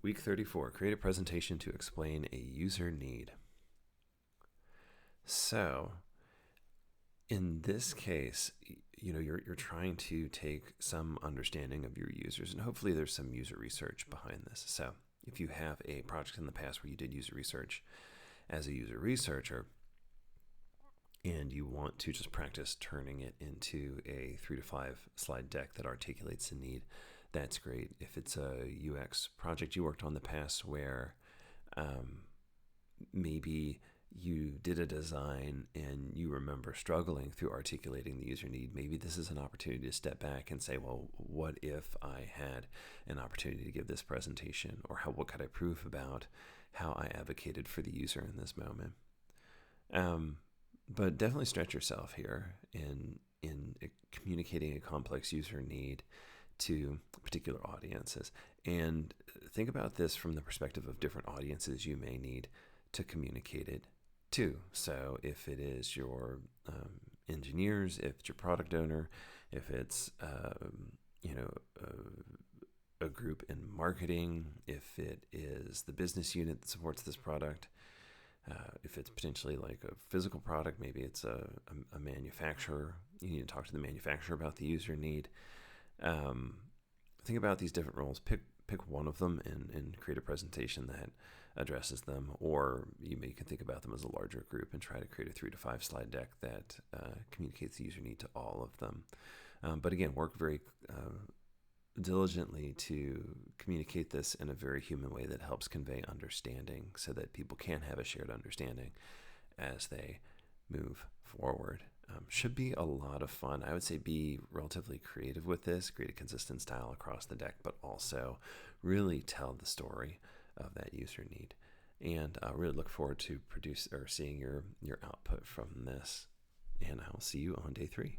Week 34, create a presentation to explain a user need. So in this case, you're trying to take some understanding of your users, and hopefully there's some user research behind this. So if you have a project in the past where you did user research as a user researcher, and you want to just practice turning it into a 3 to 5 slide deck that articulates the need, that's great. If it's a UX project you worked on in the past where maybe you did a design and you remember struggling through articulating the user need, maybe this is an opportunity to step back and say, well, what if I had an opportunity to give this presentation, or what could I prove about how I advocated for the user in this moment? But definitely stretch yourself here in communicating a complex user need to particular audiences. And think about this from the perspective of different audiences you may need to communicate it to. So if it is your engineers, if it's your product owner, if it's a group in marketing, if it is the business unit that supports this product, if it's potentially like a physical product, maybe it's a manufacturer, you need to talk to the manufacturer about the user need. Think about these different roles, pick one of them and create a presentation that addresses them, or you can think about them as a larger group and try to create a 3 to 5 slide deck that communicates the user need to all of them. But again, work very diligently to communicate this in a very human way that helps convey understanding so that people can have a shared understanding as they move forward. Should be a lot of fun. I would say be relatively creative with this, create a consistent style across the deck, but also really tell the story of that user need. And I really look forward to seeing your output from this. And I'll see you on day 3.